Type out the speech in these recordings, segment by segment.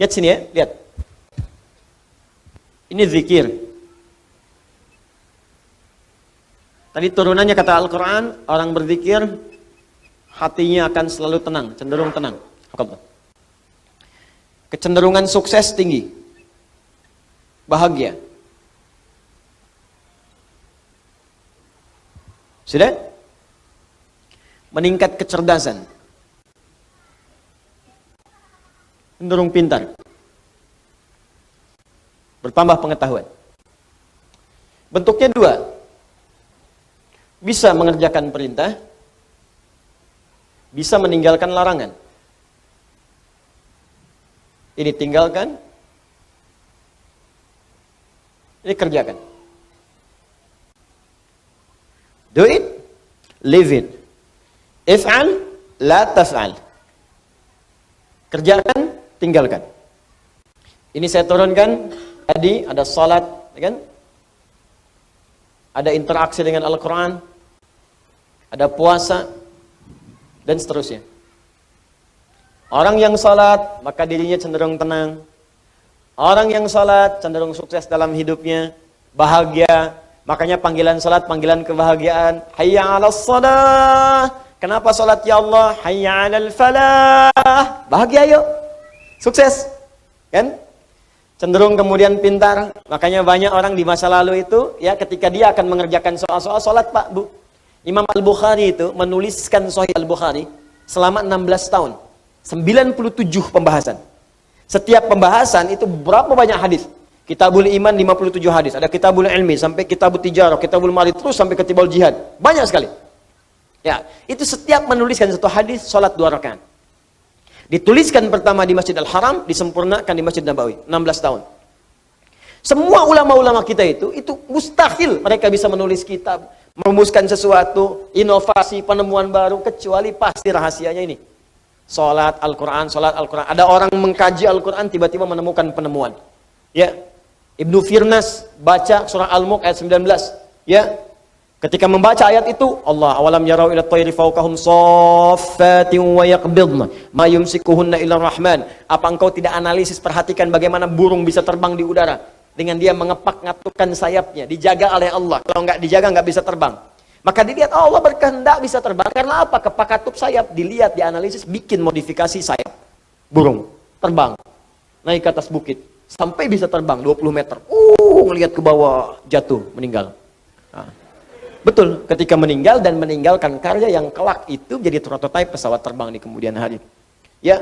Lihat sini ya, lihat. Ini zikir. Tadi turunannya kata Al-Quran, orang berzikir, hatinya akan selalu tenang, cenderung tenang. Kecenderungan sukses tinggi. Bahagia. Sudah? Meningkat kecerdasan. Cenderung pintar. Bertambah pengetahuan. Bentuknya dua. Bisa mengerjakan perintah, bisa meninggalkan larangan. Ini tinggalkan, ini kerjakan. Do it, live it. If'al, la taf'al. Kerjakan, tinggalkan. Ini saya turunkan, tadi ada salat, kan? Ada interaksi dengan Al-Quran, ada puasa, dan seterusnya. Orang yang salat, maka dirinya cenderung tenang. Orang yang salat, cenderung sukses dalam hidupnya, bahagia. Makanya panggilan salat, panggilan kebahagiaan. Hayya 'alas shalah. Kenapa salat ya Allah? Hayya 'alal falah. Bahagia yuk. Sukses. Kan? Cenderung kemudian pintar. Makanya banyak orang di masa lalu itu, ya ketika dia akan mengerjakan soal-soal salat, Pak, Bu. Imam Al-Bukhari itu menuliskan Sahih Al-Bukhari selama 16 tahun. 97 pembahasan. Setiap pembahasan itu berapa banyak hadis? Kitabul Iman 57 hadis. Ada Kitabul Ilmi sampai Kitabul Tijarah, Kitabul Mari terus sampai Kitabul Jihad. Banyak sekali. Ya, itu setiap menuliskan satu hadis salat 2 rakaat. Dituliskan pertama di Masjid Al-Haram, disempurnakan di Masjid Nabawi, 16 tahun. Semua ulama-ulama kita itu mustahil mereka bisa menulis kitab, merumuskan sesuatu, inovasi, penemuan baru, kecuali pasti rahasianya ini. Salat Al-Quran, salat Al-Quran. Ada orang mengkaji Al-Quran, tiba-tiba menemukan penemuan. Ya, Ibnu Firnas baca surah Al-Mulk ayat 19. Ya, ketika membaca ayat itu, Allah awalam yarau ila tayri fawqahum saffatin wa yaqbidna ma yumsikuhunna illa rahman. Apa engkau tidak analisis, perhatikan bagaimana burung bisa terbang di udara dengan dia mengepak-ngatukan sayapnya, dijaga oleh Allah. Kalau enggak dijaga enggak bisa terbang. Maka dilihat, oh Allah berkehendak bisa terbang. Karena apa? Kepak-katup sayap. Dilihat, dianalisis, bikin modifikasi sayap burung, terbang, naik ke atas bukit, sampai bisa terbang 20 meter. Ngelihat ke bawah, jatuh, meninggal. Nah, betul, ketika meninggal dan meninggalkan karya yang kelak itu jadi prototipe pesawat terbang di kemudian hari. Ya,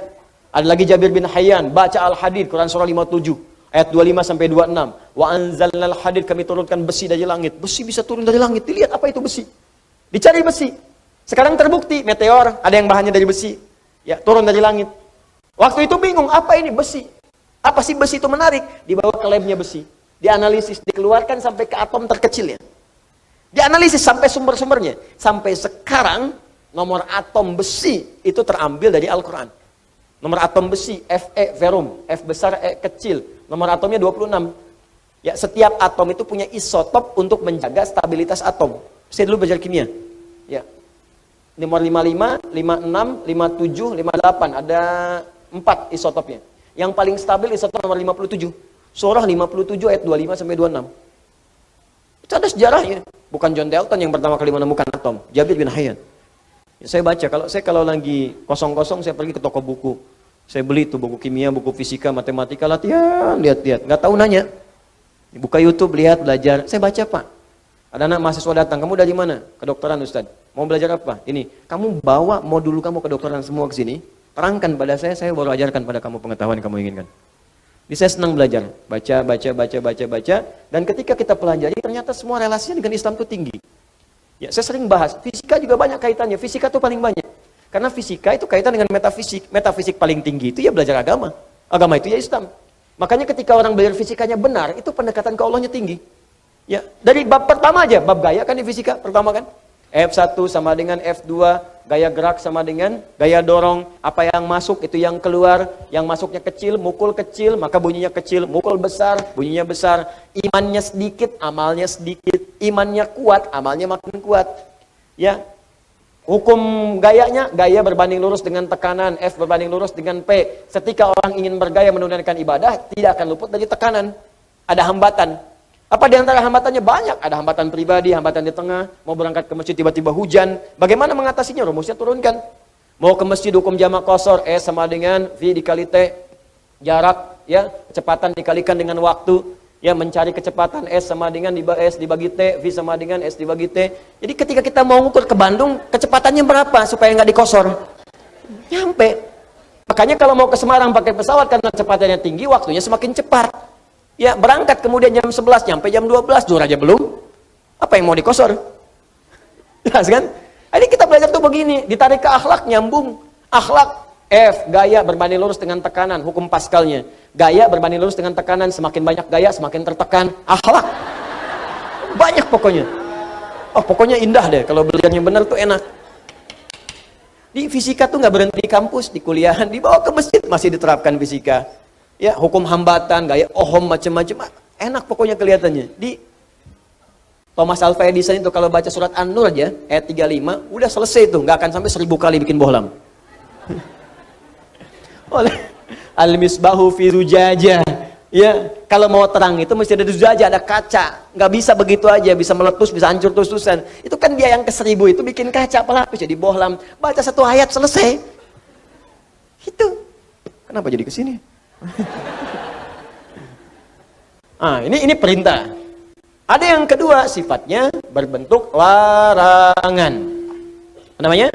ada lagi Jabir bin Hayyan, baca Al-Hadid, Quran surah 57, ayat 25 sampai 26. Wa anzalnal hadid, kami turunkan besi dari langit. Besi bisa turun dari langit. Dilihat apa itu besi. Dicari besi. Sekarang terbukti meteor ada yang bahannya dari besi. Ya, turun dari langit. Waktu itu bingung, apa ini besi? Apa sih besi itu menarik? Dibawa ke labnya besi. Dianalisis, dikeluarkan sampai ke atom terkecilnya. Dianalisis sampai sumber-sumbernya. Sampai sekarang nomor atom besi itu terambil dari Al-Quran. Nomor atom besi Fe verum, F besar E kecil. Nomor atomnya 26. Ya, setiap atom itu punya isotop untuk menjaga stabilitas atom. Saya dulu belajar kimia. Ya. Nomor 55, 56, 57, 58. Ada 4 isotopnya. Yang paling stabil isotop nomor 57. Surah 57 ayat 25 sampai 26. Itu ada sejarahnya. Bukan John Dalton yang pertama kali menemukan atom. Jabir bin Hayyan. Ya, saya baca, kalau lagi kosong-kosong saya pergi ke toko buku. Saya beli itu buku kimia, buku fisika, matematika, latihan, lihat-lihat. Nggak tahu nanya. Buka YouTube, lihat, belajar. Saya baca, Pak. Ada anak mahasiswa datang, kamu dari mana? Kedokteran, Ustaz. Mau belajar apa? Ini, kamu bawa modul kamu kedokteran semua ke sini. Terangkan pada saya baru ajarkan pada kamu pengetahuan yang kamu inginkan. Jadi saya senang belajar. Baca. Dan ketika kita pelajari, ternyata semua relasinya dengan Islam itu tinggi. Ya, saya sering bahas, fisika juga banyak kaitannya. Fisika itu paling banyak. Karena fisika itu kaitan dengan metafisik. Metafisik paling tinggi itu ya belajar agama. Agama itu ya Islam. Makanya ketika orang belajar fisikanya benar, itu pendekatan ke Allahnya tinggi. Ya, dari bab pertama aja, bab gaya kan di fisika pertama kan. F1 sama dengan F2, gaya gerak sama dengan gaya dorong. Apa yang masuk itu yang keluar. Yang masuknya kecil, mukul kecil, maka bunyinya kecil. Mukul besar, bunyinya besar. Imannya sedikit, amalnya sedikit. Imannya kuat, amalnya makin kuat. Ya, Hukum gayanya, gaya berbanding lurus dengan tekanan, F berbanding lurus dengan P. Ketika orang ingin bergaya menunaikan ibadah, tidak akan luput dari tekanan. Ada hambatan. Apa di antara hambatannya? Banyak. Ada hambatan pribadi, hambatan di tengah, mau berangkat ke masjid tiba-tiba hujan. Bagaimana mengatasinya? Rumusnya turunkan. Mau ke masjid hukum jamak qashar, S sama dengan V dikali T. Jarak, ya, kecepatan dikalikan dengan waktu. Ya, mencari kecepatan S sama dengan S dibagi T, V sama dengan S dibagi T. Jadi ketika kita mau ngukur ke Bandung, kecepatannya berapa supaya nggak dikosor? Nyampe. Makanya kalau mau ke Semarang pakai pesawat karena kecepatannya tinggi, waktunya semakin cepat. Ya, berangkat kemudian jam 11, nyampe jam 12, zuhur aja belum. Apa yang mau dikosor? Jelas kan? Ini kita belajar tuh begini, ditarik ke akhlak, nyambung. Akhlak, F, gaya berbanding lurus dengan tekanan, hukum Pascalnya. Gaya berbanding lurus dengan tekanan, semakin banyak gaya, semakin tertekan. Akhlak. Banyak pokoknya. Oh, pokoknya indah deh, kalau belajarnya benar tuh enak. Di fisika tuh nggak berhenti di kampus, di kuliahan, dibawa ke masjid, masih diterapkan fisika. Ya, hukum hambatan, gaya Ohm, macam-macam. Enak pokoknya kelihatannya. Di Thomas Alva Edison itu kalau baca surat An-Nur aja, ayat 35, udah selesai tuh, nggak akan sampai 1000 kali bikin bohlam. Oleh al-misbahu fi zujajah. Ya, kalau mau terang itu mesti ada zujajah, ada kaca. Nggak bisa begitu aja, bisa meletus, bisa hancur terus-terusan. Itu kan dia yang ke 1000 itu bikin kaca pelapis jadi bohlam. Baca satu ayat selesai. Itu. Kenapa jadi ke sini? Ini perintah. Ada yang kedua, sifatnya berbentuk larangan. Apa namanya?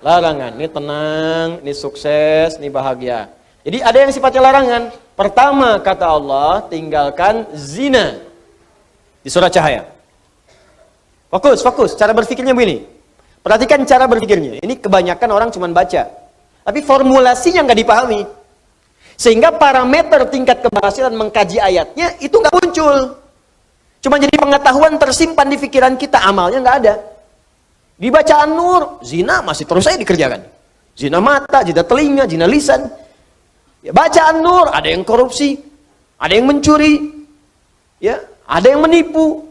Larangan. Ini tenang, ini sukses, ini bahagia. Jadi ada yang sifatnya larangan. Pertama kata Allah, tinggalkan zina. Di surah Cahaya. Fokus. Cara berpikirnya begini. Perhatikan cara berpikirnya. Ini kebanyakan orang cuma baca. Tapi formulasinya nggak dipahami. Sehingga parameter tingkat keberhasilan mengkaji ayatnya itu nggak muncul. Cuma jadi pengetahuan tersimpan di pikiran kita, amalnya nggak ada. Di bacaan Nur, zina masih terus saja dikerjakan. Zina mata, zina telinga, zina lisan. Ya, bacaan Nur, ada yang korupsi, ada yang mencuri, ya, ada yang menipu,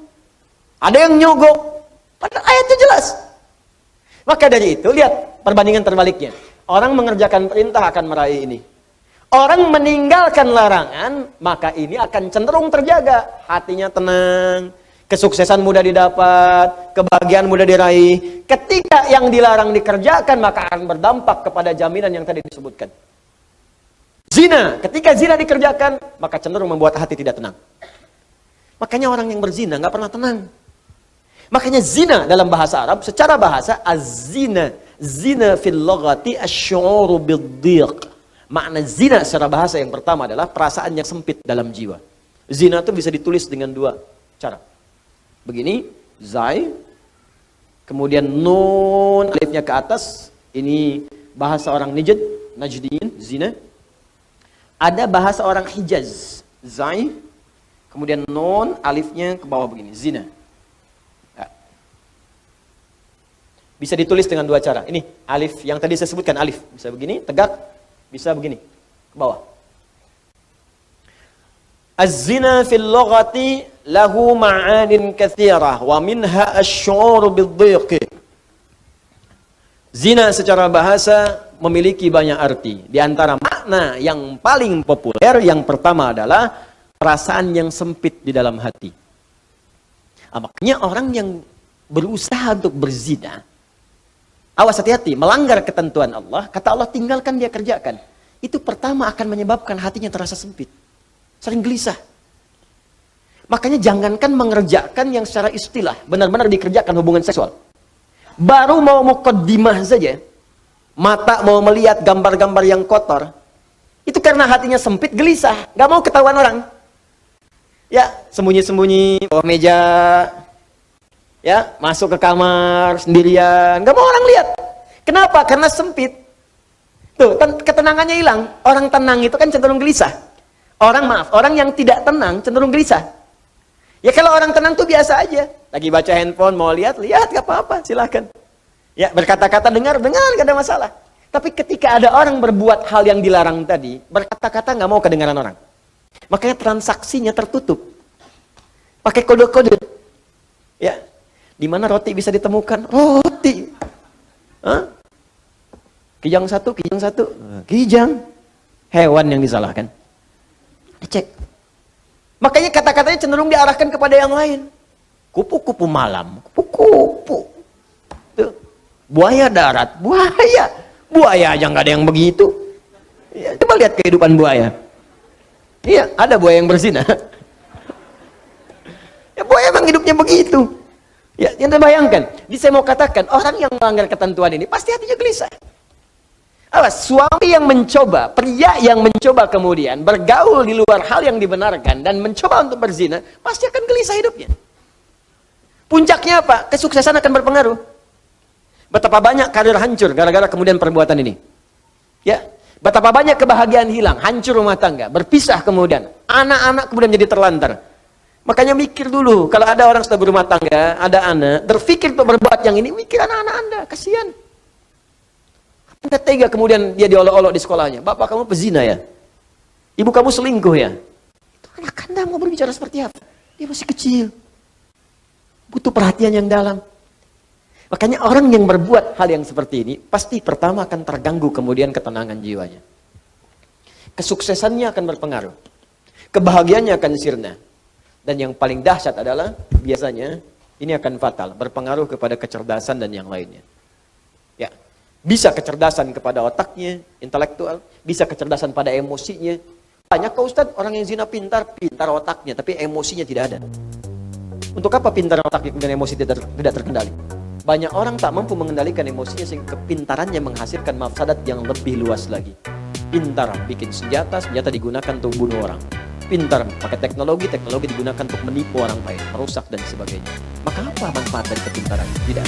ada yang nyogok. Padahal ayatnya jelas. Maka dari itu, lihat perbandingan terbaliknya. Orang mengerjakan perintah akan meraih ini. Orang meninggalkan larangan, maka ini akan cenderung terjaga. Hatinya tenang. Kesuksesan mudah didapat, kebahagiaan mudah diraih. Ketika yang dilarang dikerjakan, maka akan berdampak kepada jaminan yang tadi disebutkan. Zina, ketika zina dikerjakan, maka cenderung membuat hati tidak tenang. Makanya orang yang berzina nggak pernah tenang. Makanya zina dalam bahasa Arab, secara bahasa, az-zina. Zina fil lughati asy-syu'uru bid-dhiq. Makna zina secara bahasa yang pertama adalah perasaan yang sempit dalam jiwa. Zina itu bisa ditulis dengan dua cara. Begini, zai, kemudian nun, alifnya ke atas, ini bahasa orang Najdiyin, zina. Ada bahasa orang Hijaz, zai, kemudian nun, alifnya ke bawah begini, zina. Ya. Bisa ditulis dengan dua cara. Ini alif yang tadi saya sebutkan, alif. Bisa begini, tegak, bisa begini, ke bawah. Az-zina fil lughati lahu ma'anin katsirah wa minha asy-syu'ur bid-dhiq. Zina secara bahasa memiliki banyak arti. Di antara makna yang paling populer yang pertama adalah perasaan yang sempit di dalam hati. Makanya orang yang berusaha untuk berzina, awas hati-hati, melanggar ketentuan Allah, kata Allah tinggalkan dia kerjakan. Itu pertama akan menyebabkan hatinya terasa sempit. Sering gelisah. Makanya jangankan mengerjakan yang secara istilah, benar-benar dikerjakan hubungan seksual. Baru mau muqaddimah saja, mata mau melihat gambar-gambar yang kotor, itu karena hatinya sempit, gelisah, gak mau ketahuan orang. Ya, sembunyi-sembunyi bawah meja, ya, masuk ke kamar sendirian, gak mau orang lihat. Kenapa? Karena sempit. Tuh, ketenangannya hilang. Orang tenang itu kan cenderung gelisah. Orang yang tidak tenang cenderung gelisah. Ya kalau orang tenang tuh biasa aja. Lagi baca handphone, mau lihat, gak apa-apa, silakan. Ya berkata-kata, dengar, gak ada masalah. Tapi ketika ada orang berbuat hal yang dilarang tadi, berkata-kata gak mau kedengaran orang. Makanya transaksinya tertutup. Pakai kode-kode. Ya, di mana roti bisa ditemukan? Roti. Hah? Kijang satu. Kijang. Hewan yang disalahkan. Dicek. Makanya kata-katanya cenderung diarahkan kepada yang lain. Kupu-kupu malam. Kupu-kupu. Tuh. Buaya darat. Buaya. Buaya aja nggak ada yang begitu. Ya, coba lihat kehidupan buaya. Iya, ada buaya yang berzina. Ya, buaya emang hidupnya begitu. Ya, yang terbayangkan. Jadi saya mau katakan, orang yang melanggar ketentuan ini pasti hatinya gelisah. Awas, suami yang mencoba, pria yang mencoba kemudian bergaul di luar hal yang dibenarkan dan mencoba untuk berzina, pasti akan gelisah hidupnya. Puncaknya apa? Kesuksesan akan berpengaruh. Betapa banyak karir hancur gara-gara kemudian perbuatan ini. Ya, betapa banyak kebahagiaan hilang, hancur rumah tangga, berpisah kemudian, anak-anak kemudian jadi terlantar. Makanya mikir dulu, kalau ada orang sudah berumah tangga, ada anak, berpikir untuk berbuat yang ini, mikir anak-anak Anda, kasihan. Anda tega kemudian dia diolok-olok di sekolahnya, bapak kamu pezina ya? Ibu kamu selingkuh ya? Itu anak Anda mau berbicara seperti apa? Dia masih kecil. Butuh perhatian yang dalam. Makanya orang yang berbuat hal yang seperti ini, pasti pertama akan terganggu kemudian ketenangan jiwanya. Kesuksesannya akan berpengaruh. Kebahagiaannya akan sirna. Dan yang paling dahsyat adalah, biasanya, ini akan fatal. Berpengaruh kepada kecerdasan dan yang lainnya. Ya, bisa kecerdasan kepada otaknya, intelektual. Bisa kecerdasan pada emosinya. Banyak kok Ustaz, orang yang zina pintar otaknya, tapi emosinya tidak ada. Untuk apa pintar otaknya kemudian emosi tidak terkendali? Banyak orang tak mampu mengendalikan emosinya sehingga kepintarannya menghasilkan mafsadat yang lebih luas lagi. Pintar bikin senjata digunakan untuk bunuh orang. Pintar pakai teknologi digunakan untuk menipu orang lain, merusak dan sebagainya. Maka apa manfaat dari kepintaran? Tidak.